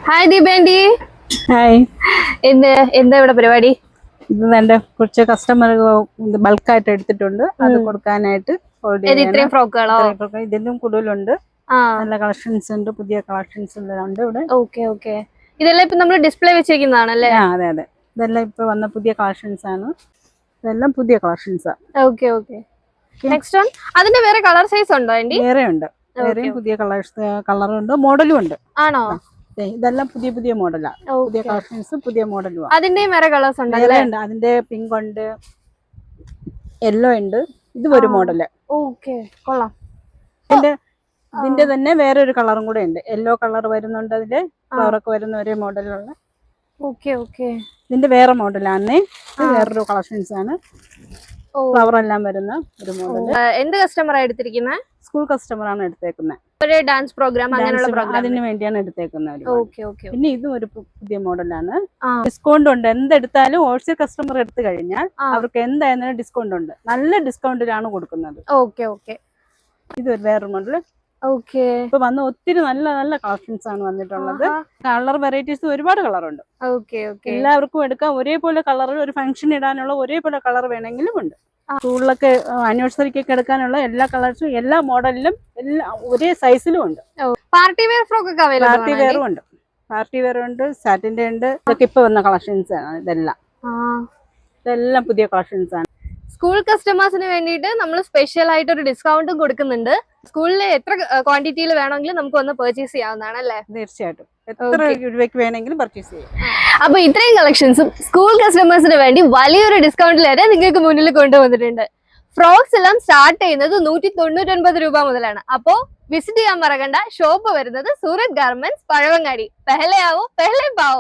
Hi ദീപേന്റി. Hi. എന്താ ഇവിടെ പരിപാടി? ഇത് എന്റെ കുറച്ച് കസ്റ്റമർ ബൾക്കായിട്ട് എടുത്തിട്ടുണ്ട്, അത് കൊടുക്കാനായിട്ട് ഇത്രയും ഫ്രോക്കുകളോ? ഇതിലും കൂടുതലുണ്ട്, നല്ല കളക്ഷൻസ് ഉണ്ട്, പുതിയ കളക്ഷൻസ് ഉണ്ട് ഇവിടെ. Okay okay. ഇതെല്ലാം ഇപ്പൊ നമ്മൾ ഡിസ്പ്ലേ വെച്ചിരിക്കുന്നതാണല്ലേ? അതെ അതെ, ഇതെല്ലാം ഇപ്പൊ വന്ന പുതിയ കളക്ഷൻസ് ആണ്, ഇതെല്ലാം പുതിയ collections. Okay okay. Next one, അതിന്റെ വേറെ കളർ സൈസ് ഉണ്ടോ? വേറെ ഉണ്ട്, വേറെയും പുതിയ കളറുണ്ട്, മോഡലും ഉണ്ട്. ആണോ? ഇതെല്ലാം പുതിയ പുതിയ മോഡലാ, പുതിയ കളക്ഷൻസ്, പുതിയ മോഡലും. അതിന്റെയും വേറെ കളേഴ്സ് ഉണ്ട്? അതിന്റെ പിങ്ക് ഉണ്ട്, യെല്ലോ ഉണ്ട്, ഇത് ഒരു മോഡല്. ഓക്കെ, കൊള്ളാം. ഇതിന്റെ തന്നെ വേറെ ഒരു കളറും കൂടെ ഉണ്ട്, യെല്ലോ കളർ വരുന്നുണ്ട്, അതിന്റെ ഫ്ലവറൊക്കെ വരുന്ന ഒരേ മോഡലുള്ള. Okay okay. ഇതിന്റെ വേറെ മോഡലാണ്, വേറൊരു കളക്ഷൻസ് ആണ്, ഫ്ലവർ എല്ലാം വരുന്ന ഒരു മോഡൽ. എന്ത് കസ്റ്റമർ എടുത്തിരിക്കുന്നത്? സ്കൂൾ കസ്റ്റമർ ആണ് എടുത്തേക്കുന്നത്, ഒരു ഡാൻസ് പ്രോഗ്രാം അങ്ങനെയുള്ള പ്രോഗ്രാം, അതിന് വേണ്ടിയാണ് എടുത്തേക്കുന്നത്. Okay okay. പിന്നെ ഇതും ഒരു പുതിയ മോഡലാണ്, ഡിസ്കൗണ്ട് ഉണ്ട്. എന്തെടുത്താലും ഹോൾസെയിൽ കസ്റ്റമർ എടുത്തു കഴിഞ്ഞാൽ അവർക്ക് എന്തായാലും ഡിസ്കൗണ്ട് ഉണ്ട്, നല്ല ഡിസ്കൗണ്ടിലാണ് കൊടുക്കുന്നത്. Okay okay. ഇതൊരു വേറൊരു മോഡൽ. ഓക്കെ. ഇപ്പൊ വന്ന് ഒത്തിരി നല്ല നല്ല കളക്ഷൻസ് ആണ് വന്നിട്ടുള്ളത്. കളർ വെറൈറ്റീസ് ഒരുപാട് കളറുണ്ട്. Okay okay. എല്ലാവർക്കും എടുക്കാം, ഒരേപോലെ കളർ, ഒരു ഫംഗ്ഷൻ ഇടാനുള്ള ഒരേപോലെ കളർ വേണമെങ്കിലും ഉണ്ട്. സ്കൂളിലൊക്കെ ആനിവേഴ്സറിക്കൊക്കെ എടുക്കാനുള്ള എല്ലാ കളേഴ്സും എല്ലാ മോഡലിലും ഒരേ സൈസിലും ഉണ്ട്. പാർട്ടി വെയർ ഫ്രോക്ക് ഒക്കെ അവൈലബിൾ ആണ്? പാർട്ടി വെയറും ഉണ്ട്, പാർട്ടി വെയർ ഉണ്ട്, സാറ്റിന്റെ ഉണ്ട്. ഇതൊക്കെ ഇപ്പൊ വന്ന കളക്ഷൻസ് ആണ്, ഇതെല്ലാം പുതിയ കളക്ഷൻസ് ആണ്. സ്കൂൾ കസ്റ്റമേഴ്സിന് വേണ്ടിയിട്ട് നമ്മൾ സ്പെഷ്യൽ ആയിട്ട് ഒരു ഡിസ്കൗണ്ടും കൊടുക്കുന്നുണ്ട്. സ്കൂളിൽ എത്ര ക്വാണ്ടിറ്റിയിൽ വേണമെങ്കിലും നമുക്ക് ഒന്ന് പർച്ചേസ് ചെയ്യാവുന്നതാണ് അല്ലേ? തീർച്ചയായിട്ടും, എത്ര രൂപയ്ക്ക് വേണമെങ്കിലും പർച്ചേസ് ചെയ്യാം. അപ്പൊ ഇത്രയും കളക്ഷൻസും സ്കൂൾ കസ്റ്റമേഴ്സിന് വേണ്ടി വലിയൊരു ഡിസ്കൗണ്ടിൽ വരെ നിങ്ങൾക്ക് മുന്നിൽ കൊണ്ടുവന്നിട്ടുണ്ട്. ഫ്രോക്സ് എല്ലാം സ്റ്റാർട്ട് ചെയ്യുന്നത് 199 രൂപ മുതലാണ്. അപ്പോ വിസിറ്റ് ചെയ്യാൻ മറക്കണ്ട. ഷോപ്പ് വരുന്നത് സൂരത് ഗാർമെന്റ്സ്, പഴവങ്ങാടി. പെഹലെ ആവോ പെഹലെ പാവോ.